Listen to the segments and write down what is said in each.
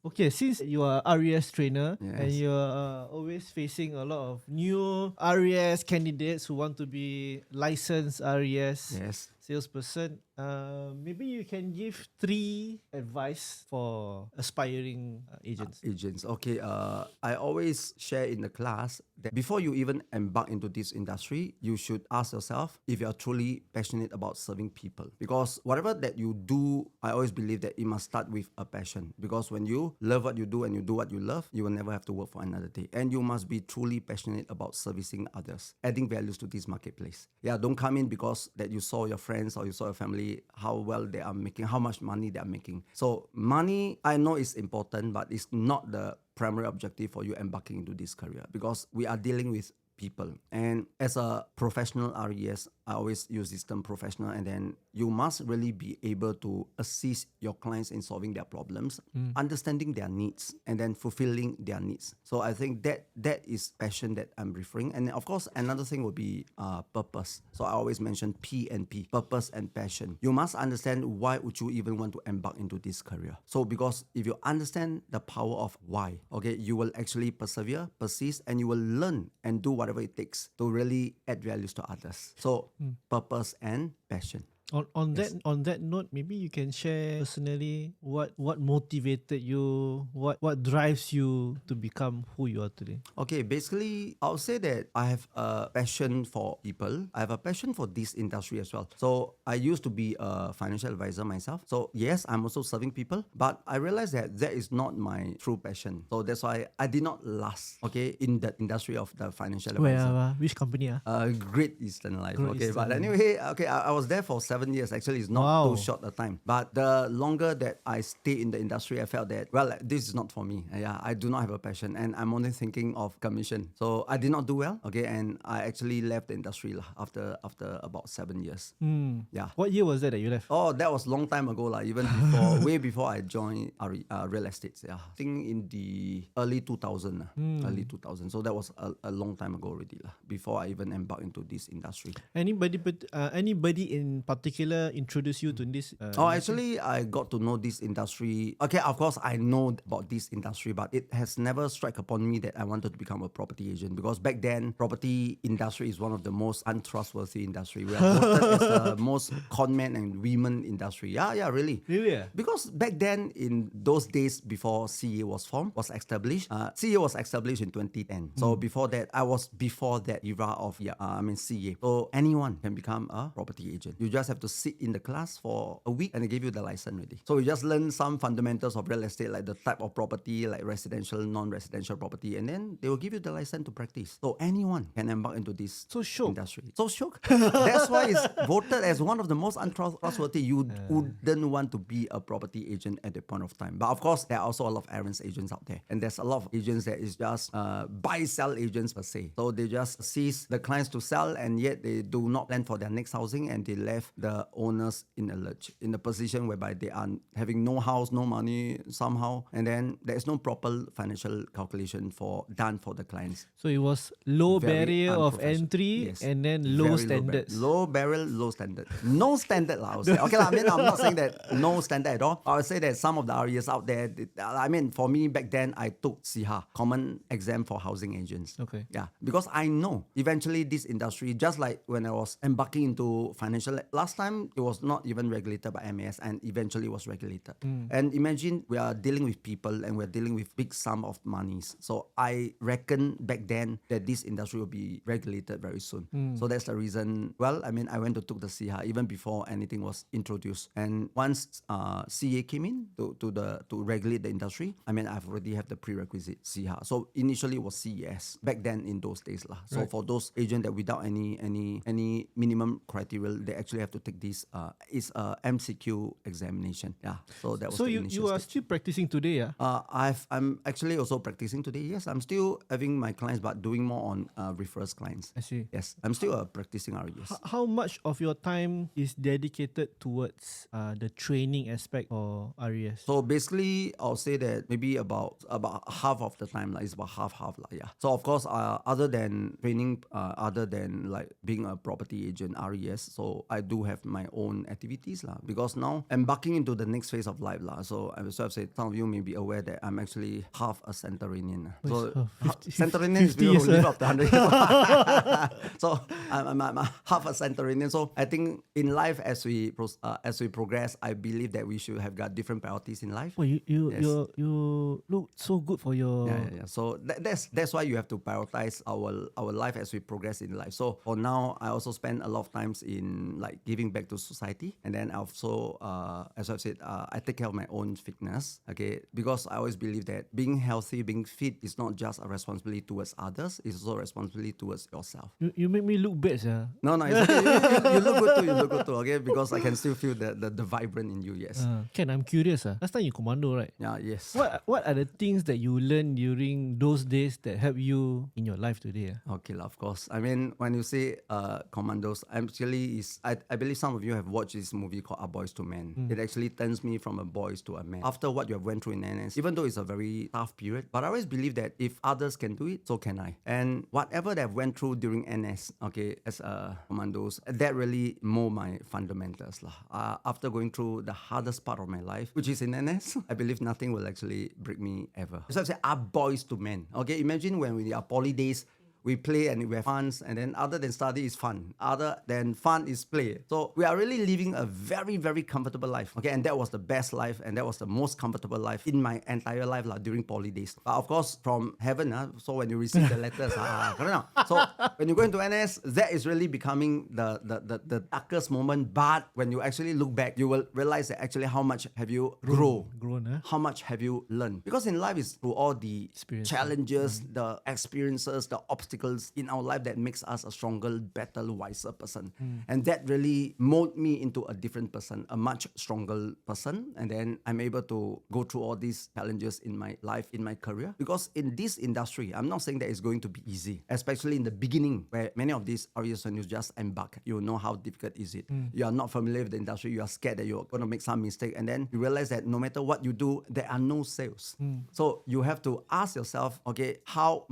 Okay, since you are RES trainer and Yes. you're always facing a lot of new RES candidates who want to be licensed RES Yes. salesperson, maybe you can give 3 advice for aspiring agents. Agents. Okay. I always share in the class that before you even embark into this industry, you should ask yourself if you are truly passionate about serving people. Because whatever that you do, I always believe that it must start with a passion. Because when you love what you do and you do what you love, you will never have to work for another day. And you must be truly passionate about servicing others, adding values to this marketplace. Yeah, don't come in because that you saw your friends or you saw your family, how well they are making, how much money they are making. So money, I know is important, but it's not the primary objective for you embarking into this career, because we are dealing with people. And as a professional RES, I always use this term professional, and then you must really be able to assist your clients in solving their problems, understanding their needs, and then fulfilling their needs. So I think that is passion that I'm referring. And of course, another thing would be purpose. So I always mention P and P, purpose and passion. You must understand why would you even want to embark into this career. So because if you understand the power of why, okay, you will actually persevere, persist, and you will learn and do whatever it takes to really add values to others. So purpose and passion. On that note, maybe you can share personally what motivated you, what drives you to become who you are today. Okay, basically, I'll say that I have a passion for people. I have a passion for this industry as well. So I used to be a financial advisor myself. So yes, I'm also serving people, but I realized that that is not my true passion. So that's why I did not last, okay, in the industry of the financial advisor. Where which company? Great Eastern Life. Great Okay, Eastern but anyway, okay, I was there for 7 years. Actually, it's not Wow. too short a time. But the longer that I stay in the industry, I felt that, well, this is not for me. Yeah, I do not have a passion, and I'm only thinking of commission. So I did not do well. Okay, and I actually left the industry after about 7 years. Yeah. What year was that you left? Oh, that was long time ago, even before, way before I joined real estate. Yeah, I think in the early 2000, early 2000. So that was a long time ago already, before I even embarked into this industry. Anybody in particular introduce you to this? Actually, I got to know this industry. Okay, of course, I know about this industry, but it has never struck upon me that I wanted to become a property agent, because back then, property industry is one of the most untrustworthy industry. We are voted as the most con men and women industry. Yeah, really. Really? Because back then, in those days before CA was established, CA was established in 2010. So before that, I was before that era of CA. So anyone can become a property agent. You just have to sit in the class for a week and they give you the license already. So you just learn some fundamentals of real estate, like the type of property, like residential, non-residential property, and then they will give you the license to practice. So anyone can embark into this industry. So shook. That's why it's voted as one of the most untrustworthy. You wouldn't want to be a property agent at that point of time. But of course, there are also a lot of errands agents out there. And there's a lot of agents that is just buy-sell agents per se. So they just seize the clients to sell, and yet they do not plan for their next housing, and they left the owners in a lurch, in the position whereby they are having no house, no money somehow, and then there's no proper financial calculation done for the clients. So it was low Very barrier of unprofessional. entry, Yes. and then low Very standards. Low barrel, low standard. No standard, I would say. Okay, I'm not saying that no standard at all. I would say that some of the REs out there, for me back then, I took CIHA, Common Exam for Housing Agents. Okay. Yeah, because I know eventually this industry, just like when I was embarking into financial, last time it was not even regulated by MAS, and eventually was regulated. And imagine we are dealing with people and we're dealing with big sum of monies. So I reckon back then that this industry will be regulated very soon. So that's the reason. Well, I went to took the CIHA even before anything was introduced. And once CA came in to regulate the industry, I've already have the prerequisite CIHA. So initially it was CES back then in those days. So Right. for those agents that without any minimum criteria, they actually have to take this. It's a MCQ examination. Yeah. So that was So the you initial are stage. still practicing today, yeah? I'm actually also practicing today. Yes, I'm still having my clients, but doing more on referrals clients. I see. Yes, I'm still a practicing RES. How much of your time is dedicated towards the training aspect for RES? So basically, I'll say that maybe about half of the time, it's about half. Yeah. So of course, other than training, other than like being a property agent, RES, so I do have have my own activities lah. Because now embarking into the next phase of life lah. So I would sort of say some of you may be aware that I'm actually half a Santorinian. So 50 Santorinian is people years, who live up to 100 years. So I'm half a Santorinian. So I think in life as we progress, I believe that we should have got different priorities in life. Oh, you Yes. you look so good for your. Yeah. So that's why you have to prioritize our life as we progress in life. So for now, I also spend a lot of times in like giving back to society, and then I also, as I've said, I take care of my own fitness. Okay, because I always believe that being healthy, being fit is not just a responsibility towards others; it's also a responsibility towards yourself. You make me look bad, yeah. No, it's okay. You look good too. You look good too. Okay, because I can still feel the vibrant in you. Yes. Ken, I'm curious. Last time you commando, right? Yeah. Yes. What are the things that you learned during those days that help you in your life today? Okay, of course. I mean, when you say commandos, I believe some of you have watched this movie called A Boys to Men. It actually turns me from a boys to a man. After what you have went through in NS, even though it's a very tough period, but I always believe that if others can do it, so can I. And whatever that I've went through during NS, okay, as commandos, that really mold my fundamentals lah. After going through the hardest part of my life, which is in NS, I believe nothing will actually break me ever. So I say, A Boys to Men. Okay, imagine when we are poly days, we play and we have fun, and then other than study is fun. Other than fun is play. So we are really living a very, very comfortable life. Okay, and that was the best life, and that was the most comfortable life in my entire life during poly days. But of course, from heaven, so when you receive the letters, so when you go into NS, that is really becoming the darkest moment. But when you actually look back, you will realize that actually how much have you grown, how much have you learned? Because in life is through all the challenges, the experiences, the obstacles in our life that makes us a stronger, better, wiser person. And that really molded me into a different person, a much stronger person. And then I'm able to go through all these challenges in my life, in my career. Because in this industry, I'm not saying that it's going to be easy, especially in the beginning, where many of these areas when you just embark, you know how difficult is it. You are not familiar with the industry, you are scared that you're going to make some mistake, and then you realize that no matter what you do, there are no sales. So you have to ask yourself, okay, how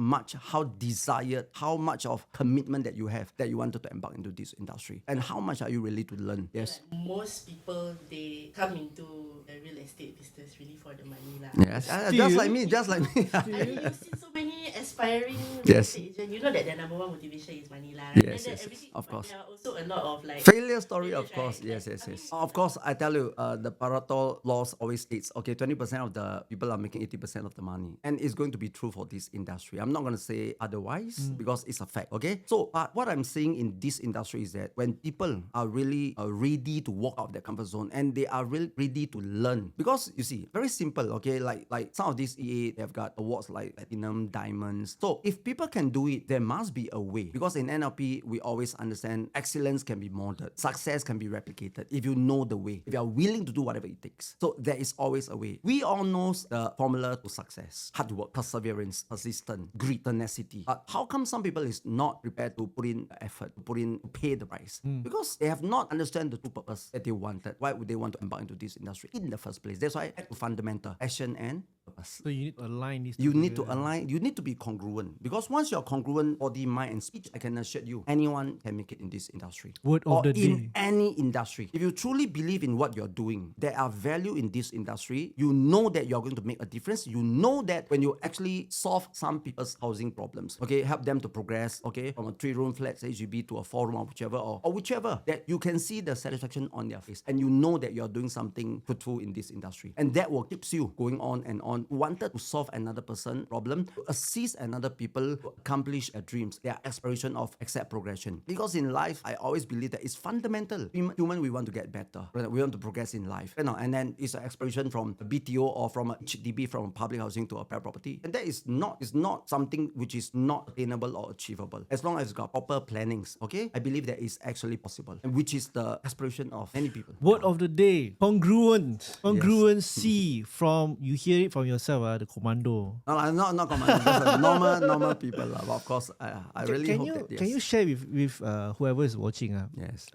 desired, how much of commitment that you have that you wanted to embark into this industry, and how much are you ready to learn? Yes. Like most people, they come into the real estate business really for the money lah. Yes. Just like me. I mean, you've seen so many aspiring real Yes. estate agents. You know that their number one motivation is money lah. Yes, And then yes, everything, of course. There are also a lot of like Failure story, of failures, course. right? Yes. Like, I mean, Of course, I tell you, the Pareto laws always states, okay, 20% of the people are making 80% of the money. And it's going to be true for this industry. I'm not going to say otherwise because it's a fact, okay? So, but what I'm saying in this industry is that when people are really ready to walk out of their comfort zone and they are really ready to learn, because you see, very simple, okay? Like some of these EA, they've got awards like platinum, diamonds. So if people can do it, there must be a way. Because in NLP, we always understand excellence can be modeled, success can be replicated if you know the way, if you are willing to do whatever it takes. So there is always a way. We all know the formula to success: hard work, perseverance, persistence, grit, tenacity. But how come some people is not prepared to put in the effort, to pay the price? Because they have not understand the true purpose that they wanted. Why would they want to embark into this industry in the first place? That's why fundamental passion and purpose. So you need to align these. You need to align. You need to be congruent. Because once you're congruent, body, mind, and speech, I can assure you, anyone can make it in this industry. Word of or the in day. any industry. If you truly believe in what you're doing, there are value in this industry. You know that you're going to make a difference. You know that when you actually solve some people's housing problems, okay, help them to progress, okay, from a 3-room flat, HGB, to a 4-room or whichever, that you can see the satisfaction on their face, and you know that you're doing something fruitful in this industry, and that will keeps you going on and on. Wanted to solve another person's problem, to assist another people to accomplish their dreams, their aspiration of accept progression. Because in life, I always believe that it's fundamental. Human, we want to get better. We want to progress in life. And then it's an aspiration from a BTO or from a HDB, from a public housing to a private property. And that is not something which is not attainable or achievable. As long as it's got proper plannings, okay? I believe that is actually possible, and which is the aspiration of many people. Word of the day: congruent. Congruency. From you hear it from from yourself, the commando. No, I'm not commanding. Just a normal people. But of course, I really Can hope you that yes. can you share with whoever is watching? Yes.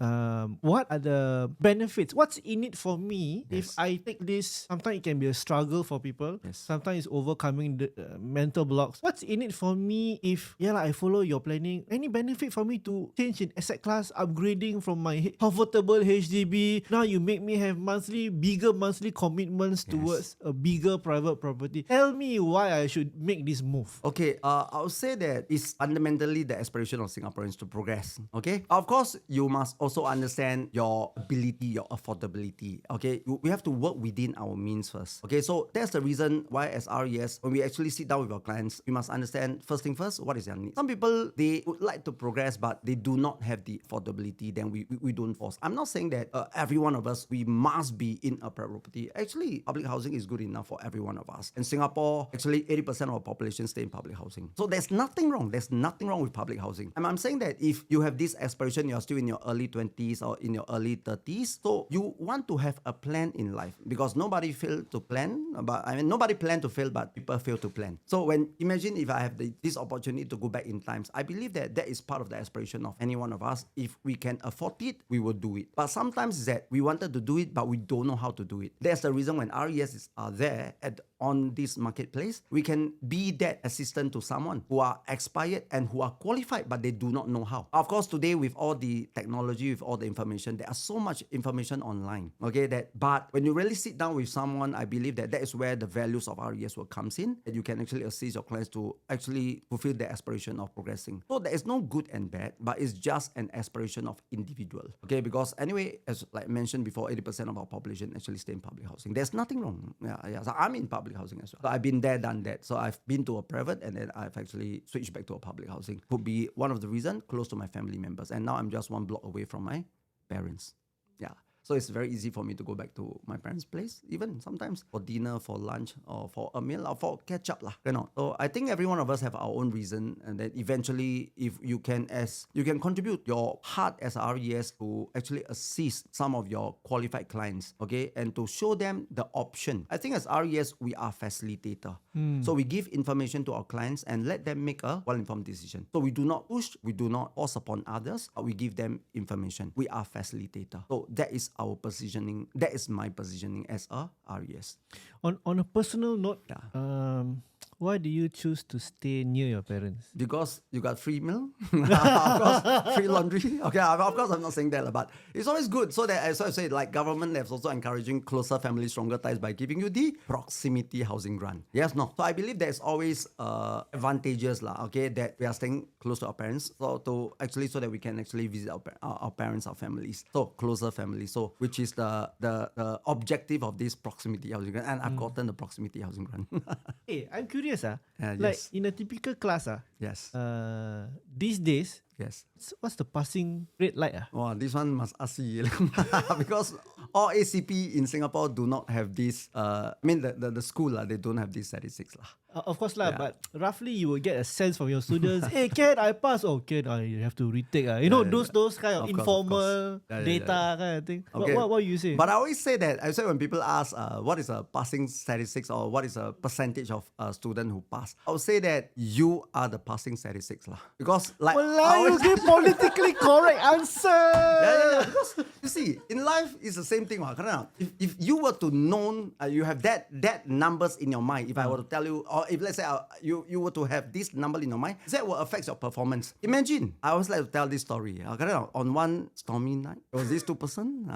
What are the benefits? What's in it for me if Yes. I take this? Sometimes it can be a struggle for people. Yes. Sometimes it's overcoming the mental blocks. What's in it for me if I follow your planning? Any benefit for me to change in asset class, upgrading from my comfortable HDB? Now you make me have bigger monthly commitments towards a bigger private property. Tell me why I should make this move. Okay, I would say that it's fundamentally the aspiration of Singaporeans to progress. Okay, of course, you must also understand your ability, your affordability. Okay, we have to work within our means first. Okay, so that's the reason why as RES, when we actually sit down with our clients, we must understand first thing first, what is their need. Some people, they would like to progress, but they do not have the affordability, then we don't force. I'm not saying that every one of us, we must be in a private property. Actually, public housing is good enough for every one of us. In Singapore, actually 80% of our population stay in public housing. So there's nothing wrong. There's nothing wrong with public housing. And I'm saying that if you have this aspiration, you're still in your early 20s or in your early 30s, so you want to have a plan in life because nobody failed to plan, nobody planned to fail, but people fail to plan. So imagine if I have this opportunity to go back in times, I believe that is part of the aspiration of any one of us. If we can afford it, we will do it. But sometimes that we wanted to do it, but we don't know how to do it. That's the reason when RES are there on this marketplace, we can be that assistant to someone who are expired and who are qualified, but they do not know how. Of course, today with all the technology, with all the information, there are so much information online. Okay, but when you really sit down with someone, I believe that is where the values of RES will comes in, that you can actually assist your clients to actually fulfill their aspiration of progressing. So there is no good and bad, but it's just an aspiration of individual. Okay, because anyway, as like mentioned before, 80% of our population actually stay in public housing. There's nothing wrong. Yeah. So I'm in public housing as well. So I've been there, done that. So I've been to a private and then I've actually switched back to a public housing. Could be one of the reasons, close to my family members. And now I'm just one block away from my parents. Yeah. So it's very easy for me to go back to my parents' place, even sometimes for dinner, for lunch, or for a meal, or for catch up lah. So I think every one of us have our own reason, and then eventually, if you can contribute your heart as a RES to actually assist some of your qualified clients, okay, and to show them the option. I think as RES, we are facilitator. So we give information to our clients and let them make a well-informed decision. So we do not push, we do not force upon others, but we give them information. We are facilitator. So that is our positioning. That is my positioning as a RES. On a personal note, why do you choose to stay near your parents? Because you got free meal, of course, free laundry. Okay, of course I'm not saying that, but it's always good. So that as I say, like government is also encouraging closer family, stronger ties by giving you the proximity housing grant. Yes, no. So I believe there's always advantages lah. Okay, that we are staying close to our parents, so that we can actually visit our parents, our families. So closer family. So which is the objective of this proximity housing grant, and I've gotten the proximity housing grant. Hey, I'm curious. Like yes. in a typical class, Yes. These days, Yes. what's the passing rate like? Wow, this one must ask you because all ACP in Singapore do not have this. The school they don't have this statistics lah. Of course lah, but roughly you will get a sense from your students. Hey, Ken, I pass. Oh, Ken, I have to retake. Those kind of informal data kind of thing. Okay. What you say? But I always say that when people ask what is a passing statistics or what is a percentage of a student who pass, I would say that you are the passing statistics lah. Because like you give politically correct answer. Yeah. Because you see, in life it's the same thing. If you were to know, you have that numbers in your mind. If I were to tell you, or if let's say you were to have this number in your mind, that will affect your performance. Imagine, I always like to tell this story. On one stormy night, there was these two person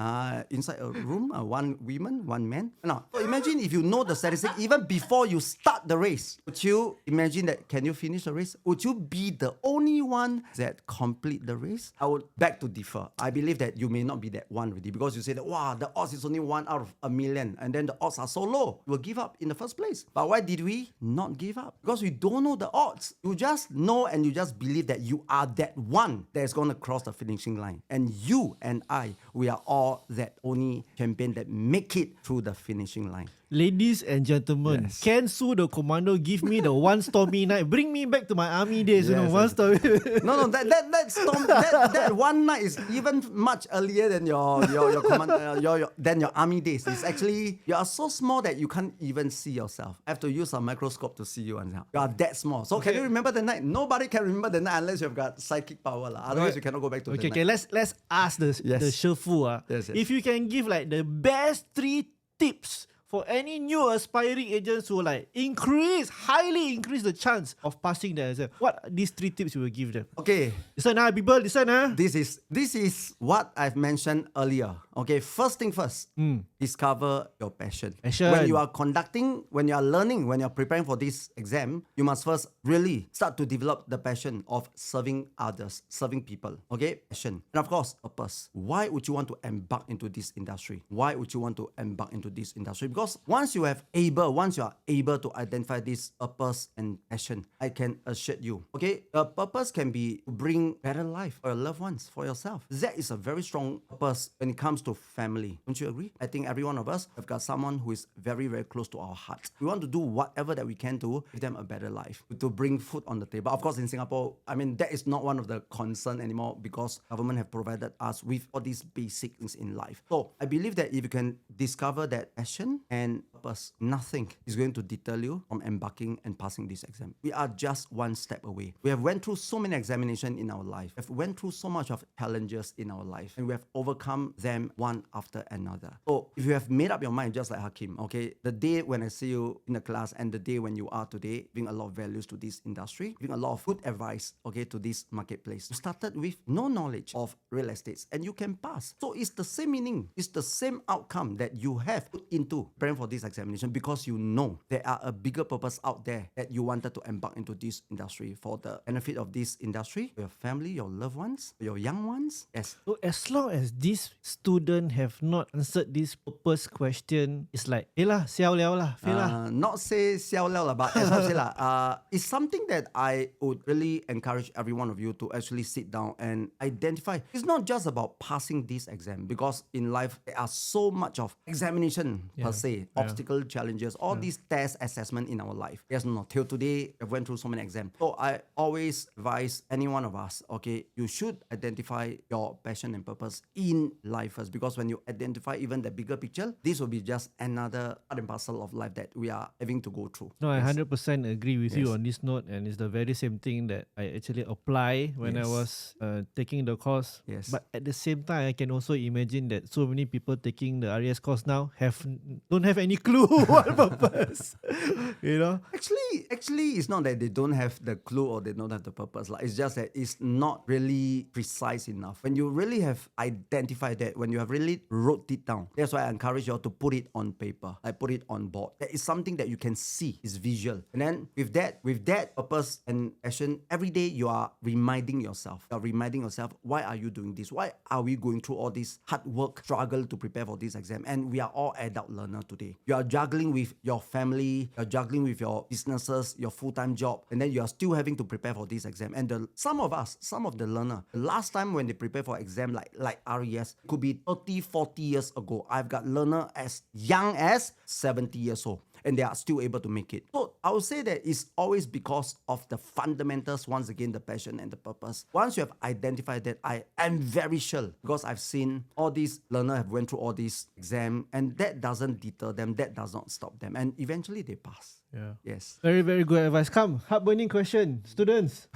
inside a room, one woman, one man. Now, so imagine if you know the statistic even before you start the race. Would you imagine that? Can you finish the race? Would you be the only one that complete the race? I would beg to differ. I believe that you may not be that one already because you say that the odds is only 1 out of 1,000,000 and then the odds are so low. We'll give up in the first place. But why did we not give up? Because we don't know the odds. You just know and you just believe that you are that one that is going to cross the finishing line. And you and I, we are all that only champion that make it through the finishing line. Ladies and gentlemen, Yes. Kent Soo the commando give me the one stormy night. Bring me back to my army days, you know, Yes, one yes. story. No, that one night is even much earlier than your than your army days. It's actually you are so small that you can't even see yourself. I have to use a microscope to see you, and you are that small. So can you remember the night? Nobody can remember the night unless you've got psychic power, lah. Otherwise you cannot go back to the night. Okay, let's ask the Yes. Shefu. Yes, yes. If you can give like the best 3 tips for any new aspiring agents who like highly increase the chance of passing the exam, what are these 3 tips you will give them? Okay. Listen, people, listen. This is what I've mentioned earlier. Okay, first thing first, discover your passion. When you are conducting, when you are learning, when you are preparing for this exam, you must first really start to develop the passion of serving others, serving people. Okay, passion. And of course, purpose. Why would you want to embark into this industry? Why would you want to embark into this industry? Because once you are able to identify this purpose and passion, I can assure you, okay, a purpose can be to bring better life for your loved ones, for yourself. That is a very strong purpose when it comes to family. Don't you agree? I think every one of us have got someone who is very, very close to our hearts. We want to do whatever that we can to give them a better life, to bring food on the table. Of course, in Singapore, I mean, that is not one of the concern anymore because government have provided us with all these basic things in life. So I believe that if you can discover that passion and purpose, nothing is going to deter you from embarking and passing this exam. We are just one step away. We have went through so many examinations in our life. We have went through so much of challenges in our life, and we have overcome them one after another. So if you have made up your mind, just like Hakim, okay, the day when I see you in the class and the day when you are today, giving a lot of values to this industry, giving a lot of good advice, okay, to this marketplace. You started with no knowledge of real estates and you can pass. So it's the same meaning, it's the same outcome that you have put into preparing for this examination because you know there are a bigger purpose out there that you wanted to embark into this industry for the benefit of this industry, for your family, your loved ones, your young ones. Yes. So as long as this student have not answered this purpose question, it's like, lah, siao liao lah, fail lah. Not say xiao liao lah, but as I say lah, it's something that I would really encourage every one of you to actually sit down and identify. It's not just about passing this exam because in life there are so much of examination per se, obstacle, challenges, all these test assessment in our life. Yes, no, till today I've went through so many exams. So I always advise any one of us, okay, you should identify your passion and purpose in life first, because when you identify even the bigger picture, this will be just another part and parcel of life that we are having to go through. No, I 100% agree with you on this note, and it's the very same thing that I actually apply when I was taking the course. Yes. But at the same time, I can also imagine that so many people taking the RES course now don't have any clue what purpose. You know? Actually, it's not that they don't have the clue or they don't have the purpose. Like, it's just that it's not really precise enough. When you really have identified that, when you have really wrote it down, that's why I encourage you all to put it on paper. I put it on board. That is something that you can see. It's visual. And then with that purpose and passion, every day you are reminding yourself. You are reminding yourself, why are you doing this? Why are we going through all this hard work, struggle to prepare for this exam? And we are all adult learners today. You are juggling with your family, you're juggling with your businesses, your full-time job, and then you are still having to prepare for this exam. And some of the learner, the last time when they prepare for exam like RES, could be 30, 40 years ago. I've got learner as young as 70 years old, and they are still able to make it. So I would say that it's always because of the fundamentals, once again, the passion and the purpose. Once you have identified that, I am very sure, because I've seen all these learners have went through all these exams, and that doesn't deter them, that does not stop them, and eventually they pass. Yeah. Yes. Very, very good advice. Come, heart-burning question, students.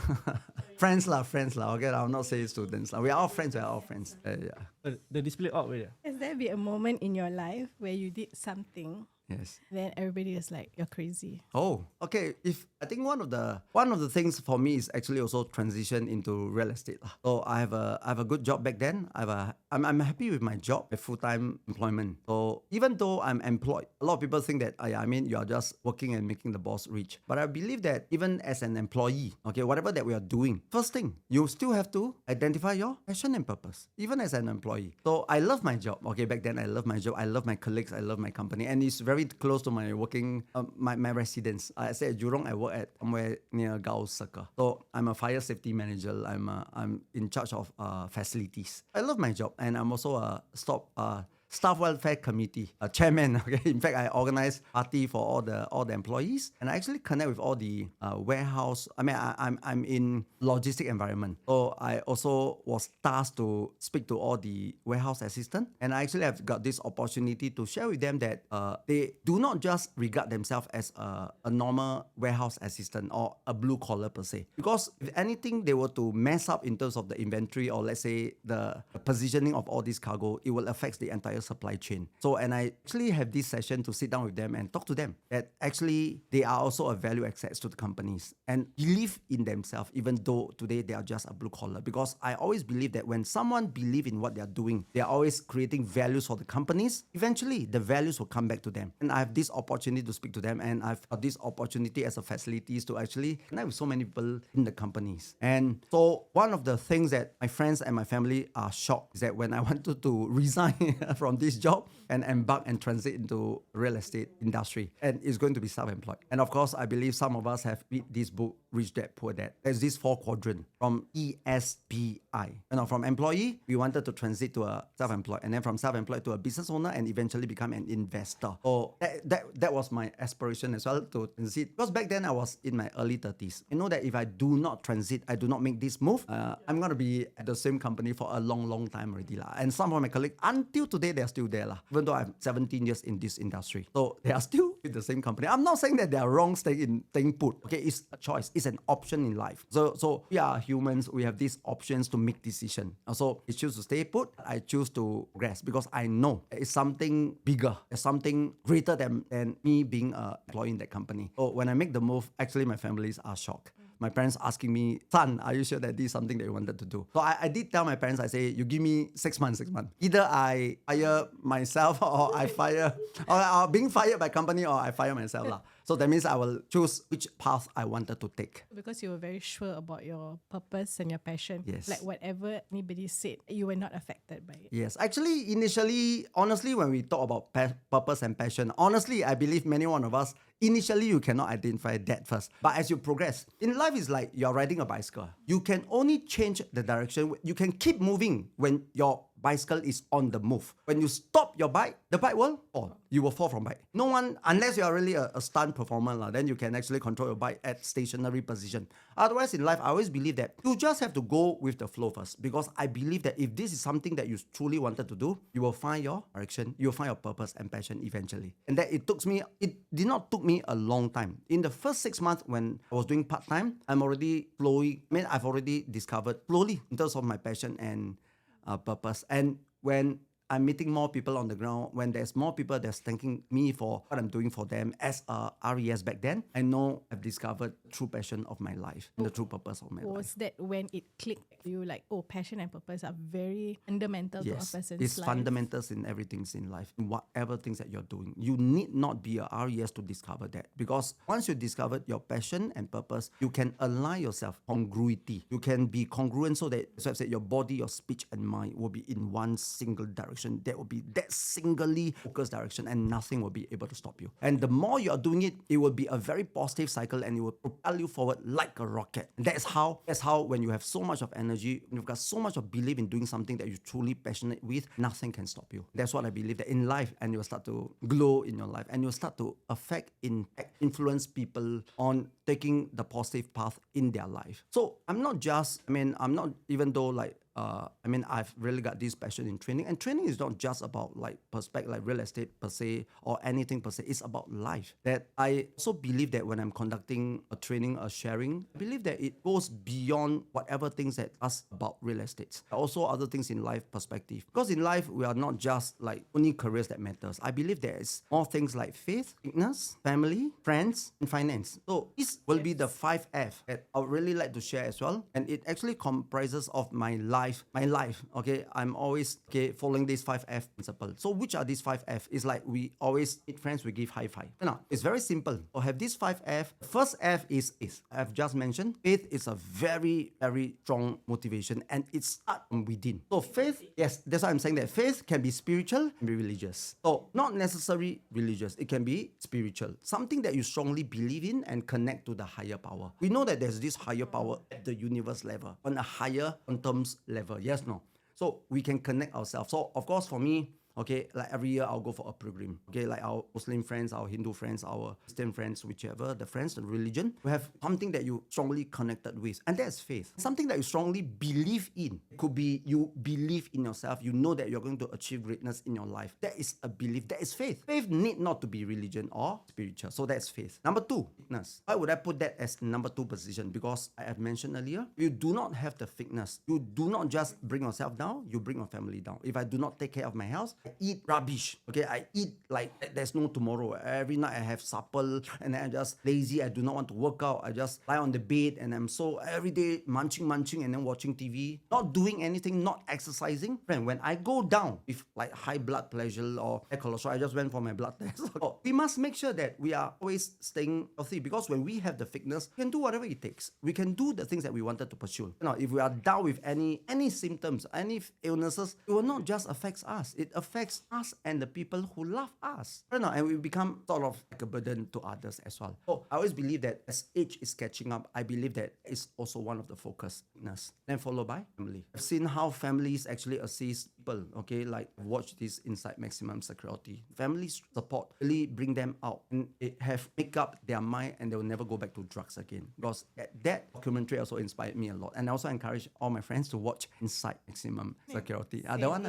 Friends lah. Okay, I'll not say students lah. We are all friends. Yeah. The display out right there. Has there been a moment in your life where you did something, Yes. then everybody was like, you're crazy? Oh, okay. I think one of the things for me is actually also transition into real estate. So I have a good job back then. I'm happy with my job, a full-time employment. So even though I'm employed, a lot of people think that you are just working and making the boss rich. But I believe that even as an employee, okay, whatever that we are doing, first thing, you still have to identify your passion and purpose, even as an employee. So I love my job. Okay, back then I love my job. I love my colleagues. I love my company, and it's very close to my working, my residence. I say at Jurong, I work at somewhere near Gao Circle. So I'm a fire safety manager. I'm in charge of facilities. I love my job, and I'm also a staff welfare committee, chairman. Okay, in fact, I organize party for all the employees, and I actually connect with all the warehouse. I mean, I'm in logistic environment, so I also was tasked to speak to all the warehouse assistant, and I actually have got this opportunity to share with them that they do not just regard themselves as a normal warehouse assistant or a blue collar per se, because if anything they were to mess up in terms of the inventory, or let's say the positioning of all this cargo, it will affect the entire supply chain. So, and I actually have this session to sit down with them and talk to them that actually they are also a value access to the companies and believe in themselves, even though today they are just a blue collar. Because I always believe that when someone believes in what they are doing, they are always creating values for the companies. Eventually, the values will come back to them. And I have this opportunity to speak to them, and I've got this opportunity as a facilities to actually connect with so many people in the companies. And so one of the things that my friends and my family are shocked is that when I wanted to resign from this job and embark and transit into real estate industry, and it's going to be self-employed. And of course, I believe some of us have read this book, Rich Dad Poor Dad. There's this 4 quadrant from ESBI. From employee, we wanted to transit to a self-employed, and then from self-employed to a business owner, and eventually become an investor. So that was my aspiration as well, to transit. Because back then I was in my early 30s. I know that if I do not transit, I do not make this move, I'm going to be at the same company for a long time already. And some of my colleagues, until today, they're still there. Even though I'm 17 years in this industry. So they are still with the same company. I'm not saying that they are wrong staying put. Okay, it's a choice. It's an option in life. So we are humans. We have these options to make decisions. So I choose to stay put. I choose to progress because I know it's something bigger. It's something greater than me being an employee in that company. So when I make the move, actually my families are shocked. My parents asking me, son, are you sure that this is something that you wanted to do? So I did tell my parents, I say, you give me 6 months. Either I fire myself or I fire, or being fired by company, or I fire myself. So that means I will choose which path I wanted to take. Because you were very sure about your purpose and your passion. Yes. Like whatever anybody said, you were not affected by it. Yes. Actually, initially, honestly, when we talk about purpose and passion, honestly, I believe many one of us, initially you cannot identify that first. But as you progress, in life is like you're riding a bicycle. You can only change the direction. You can keep moving when your bicycle is on the move. When you stop your bike, the bike will fall. You will fall from bike. No one, unless you are really a stunt performer, then you can actually control your bike at stationary position. Otherwise, in life, I always believe that you just have to go with the flow first. Because I believe that if this is something that you truly wanted to do, you will find your direction, you will find your purpose and passion eventually. And that it did not took me a long time. In the first 6 months when I was doing part-time, I've already discovered slowly in terms of my passion and purpose. And when I'm meeting more people on the ground, when there's more people that's thanking me for what I'm doing for them as a RES back then, I know I've discovered the true passion of my life and the true purpose of my life. Was that when it clicked, you like, oh, passion and purpose are very fundamental to a person's it's life? fundamentals in everything in life. In whatever things that you're doing, you need not be a RES to discover that. Because once you discovered your passion and purpose, you can align yourself, congruity. You can be congruent so that, as I said, your body, your speech and mind will be in one single direction. That will be that singly focused direction, and nothing will be able to stop you. And the more you are doing it, it will be a very positive cycle, and it will propel you forward like a rocket. And that's how when you have so much of energy, you've got so much of belief in doing something that you're truly passionate with, nothing can stop you. That's what I believe, that in life, and you'll start to glow in your life, and you'll start to influence people on taking the positive path in their life. So even though I've really got this passion in training, and training is not just about perspective, like real estate per se or anything per se. It's about life. That I also believe that when I'm conducting a training, a sharing, I believe that it goes beyond whatever things that us about real estate. Also other things in life perspective. Because in life, we are not just only careers that matters. I believe there is more things like faith, fitness, family, friends, and finance. So this will be the 5F that I would really like to share as well. And it actually comprises of my life. Okay, I'm always following this 5F principle. So which are these 5F? It's like we always meet friends, we give high five. Now, it's very simple. So have this 5F. First F is I've just mentioned. Faith is a very, very strong motivation, and it starts from within. So faith, yes, that's why I'm saying that faith can be spiritual, can be religious. So not necessarily religious. It can be spiritual. Something that you strongly believe in and connect to the higher power. We know that there's this higher power at the universe level, on a higher quantum level. Yes, no. So we can connect ourselves. So of course, for me, Okay, like every year I'll go for a pilgrim. Okay, like our Muslim friends, our Hindu friends, our Christian friends, whichever, the friends, the religion, we have something that you strongly connected with. And that's faith. Something that you strongly believe in. It could be you believe in yourself. You know that you're going to achieve greatness in your life. That is a belief. That is faith. Faith need not to be religion or spiritual. So that's faith. Number two, fitness. Why would I put that as number two position? Because I have mentioned earlier, you do not have the fitness. You do not just bring yourself down, you bring your family down. If I do not take care of my health, I eat rubbish. Okay, I eat like there's no tomorrow. Every night I have supper and then I'm just lazy. I do not want to work out. I just lie on the bed and I'm so every day munching and then watching TV, not doing anything, not exercising. Friend, when I go down with like high blood pressure or high cholesterol, I just went for my blood test. So we must make sure that we are always staying healthy, because when we have the fitness, we can do whatever it takes. We can do the things that we wanted to pursue. Now, if we are down with any symptoms, any illnesses, it will not just affect us. It affects us and the people who love us. And we become sort of like a burden to others as well. So I always believe that as age is catching up, I believe that is also one of the focus. Then followed by family. I've seen how families actually assist people. Okay, like watch this inside Maximum Security. Families support really bring them out and it have make up their mind and they will never go back to drugs again. Because that documentary also inspired me a lot. And I also encourage all my friends to watch Inside Maximum Security. The one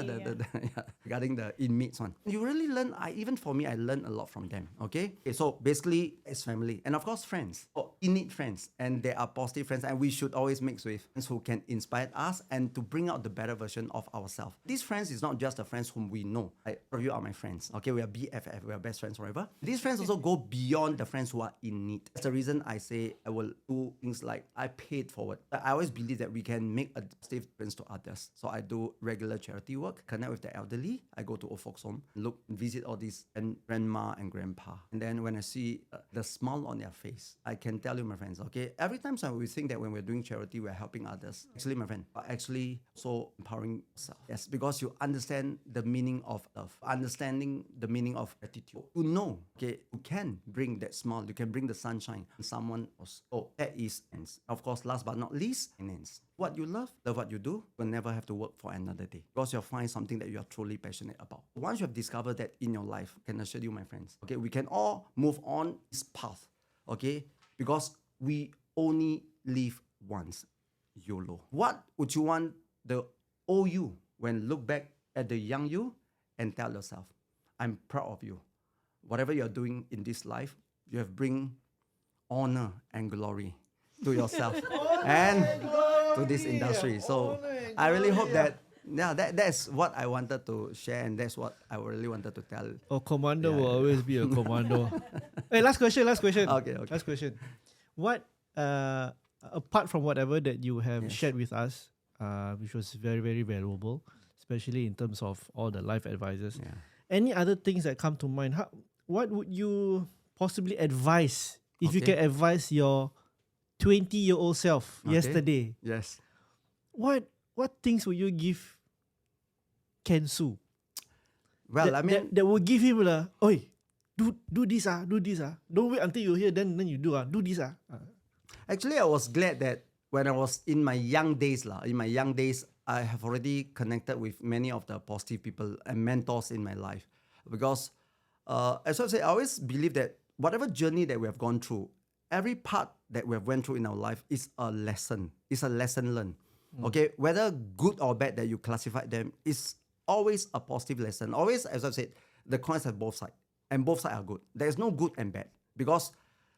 regarding the inmates one. You really learn, even for me, I learned a lot from them. Okay, so basically it's family. And of course friends. You need friends and they are positive friends, and we should always mix with friends who can inspire us and to bring out the better version of ourselves. These friends is not just the friends whom we know. Like, you are my friends. Okay, we are BFF, we are best friends forever. These friends also go beyond the friends who are in need. That's the reason I say I will do things like I pay it forward. I always believe that we can make a positive difference to others. So I do regular charity work, connect with the elderly. I go to old folks home, visit all these grandma and grandpa. And then when I see the smile on their face, I can tell you, my friends, okay, every time we think that when we're doing charity, we're helping others. Actually, my friend, are actually so empowering yourself. Yes, because you understand the meaning of love, understanding the meaning of gratitude. You know, okay, you can bring that smile, you can bring the sunshine to someone else. Oh, that is finance. Of course, last but not least, finance. What you love what you do, you'll never have to work for another day, because you'll find something that you are truly passionate about. Once you have discovered that in your life, I can assure you, my friends, okay, we can all move on this path, okay, because we only live once. YOLO. What would you want the old you when look back at the young you and tell yourself, I'm proud of you. Whatever you're doing in this life, you have bring honor and glory to yourself and to this industry. So I really hope that that's what I wanted to share, and that's what I really wanted to tell. Commando will always be a commando. Hey, last question. Okay. Last question. What, apart from whatever that you have shared with us, which was very, very valuable, especially in terms of all the life advices, any other things that come to mind? What would you possibly advise, if you can advise your 20-year-old self yesterday? Yes. What things would you give Kent Soo? Well, that will give him oi, do this. Don't wait until you hear, then you do this. Actually, I was glad that when I was in my young days, I have already connected with many of the positive people and mentors in my life. Because, as I say, I always believe that whatever journey that we have gone through, every part that we have went through in our life is a lesson. It's a lesson learned. Okay, whether good or bad that you classify them is always a positive lesson. Always, as I've said, the coins have both sides, and both sides are good. There is no good and bad, because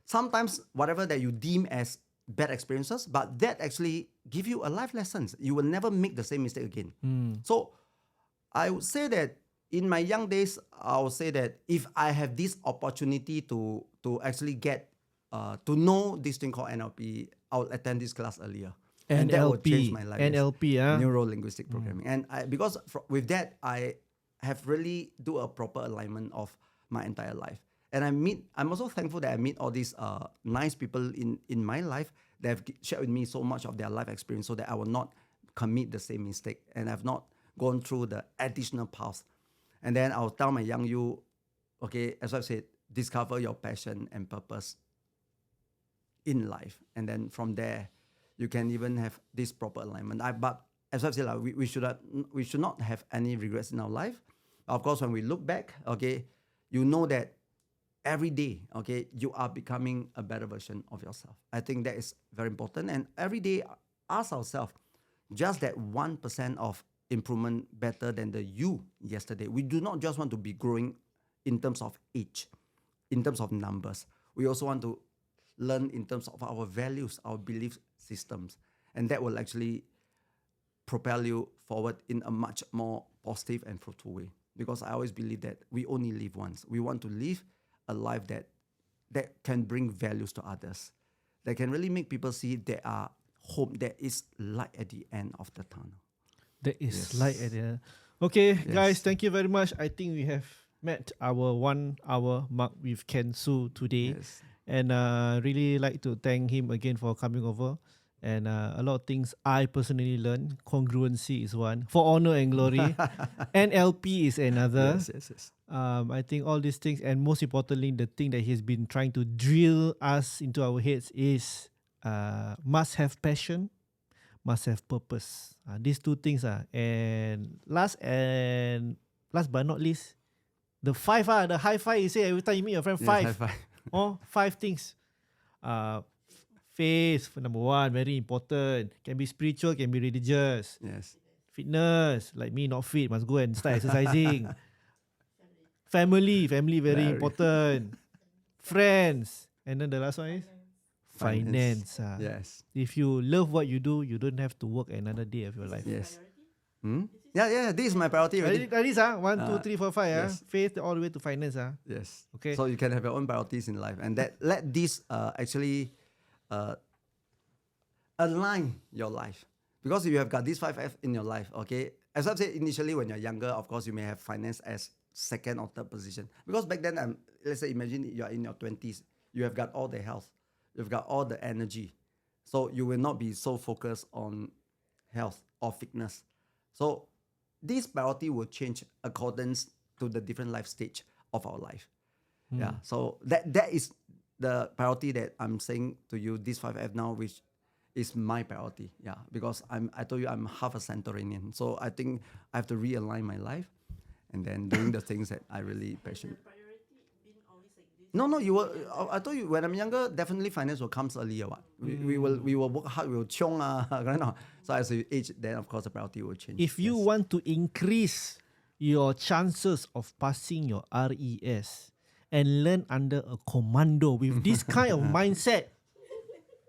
sometimes whatever that you deem as bad experiences, but that actually give you a life lesson. You will never make the same mistake again. So I would say that in my young days, I would say that if I have this opportunity to actually get to know this thing called NLP, I would attend this class earlier. And that would change my life. NLP, Neuro-linguistic programming. And because with that, I have really do a proper alignment of my entire life. And I'm also thankful that I meet all these nice people in my life that have shared with me so much of their life experience, so that I will not commit the same mistake and I've not gone through the additional paths. And then I'll tell my young you, okay, as I've said, discover your passion and purpose in life. And then from there, you can even have this proper alignment. But as I've said, we should not have any regrets in our life. Of course, when we look back, okay, you know that every day, okay, you are becoming a better version of yourself. I think that is very important. And every day, ask ourselves, just that 1% of improvement better than the you yesterday. We do not just want to be growing in terms of age, in terms of numbers. We also want to learn in terms of our values, our belief systems. And that will actually propel you forward in a much more positive and fruitful way. Because I always believe that we only live once. We want to live a life that can bring values to others, that can really make people see there are hope, there is light at the end of the tunnel. There is Yes. light at the end. Okay, guys, Yes. thank you very much. I think we have met our 1 hour mark with Kent Soo today. Yes. And really like to thank him again for coming over. And a lot of things I personally learned. Congruency is one. For honor and glory. NLP is another. Yes. I think all these things, and most importantly, the thing that he's been trying to drill us into our heads is must have passion, must have purpose. These two things are. And last but not least, the high five you say every time you meet your friend, Yes, five. high five. Oh, 5 things. Faith, number 1, very important. Can be spiritual, can be religious. Yes. Fitness, like me not fit, must go and start exercising. Family very important. Friends. And then the last one is? Finance. Yes. If you love what you do, you don't have to work another day of your life. Yes. Yeah, this is my priority already. Like this, 1, 2, 3, 4, 5. Yes. Faith all the way to finance. Yes. Okay. So you can have your own priorities in life, and that let this actually align your life. Because if you have got these 5F in your life, okay, as I've said initially, when you're younger, of course, you may have finance as second or third position. Because back then, let's say, imagine you're in your 20s, you have got all the health, you've got all the energy. So you will not be so focused on health or fitness. So this priority will change accordance to the different life stage of our life. Yeah. So that is the priority that I'm saying to you, this 5F now, which is my priority. Yeah. Because I told you I'm half a Santorinian. So I think I have to realign my life and then doing the things that I really passionate. No, you will. I told you when I'm younger, definitely finance will come earlier. What we will work hard. We will chiong So as you age, then of course the priority will change. If you want to increase your chances of passing your RES and learn under a commando with this kind of mindset,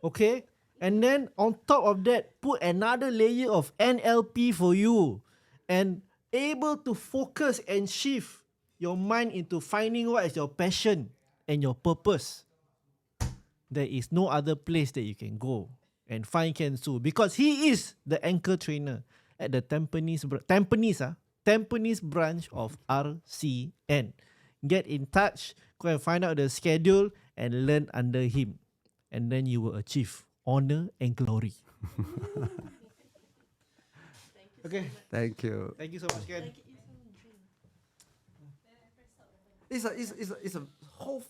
okay, and then on top of that, put another layer of NLP for you, and able to focus and shift your mind into finding what is your passion and your purpose, there is no other place that you can go and find Kent Soo, because he is the anchor trainer at the Tampines branch of RCN. Get in touch, go and find out the schedule and learn under him, and then you will achieve honor and glory. Okay, Thank you. thank you so much, Ken. It's a whole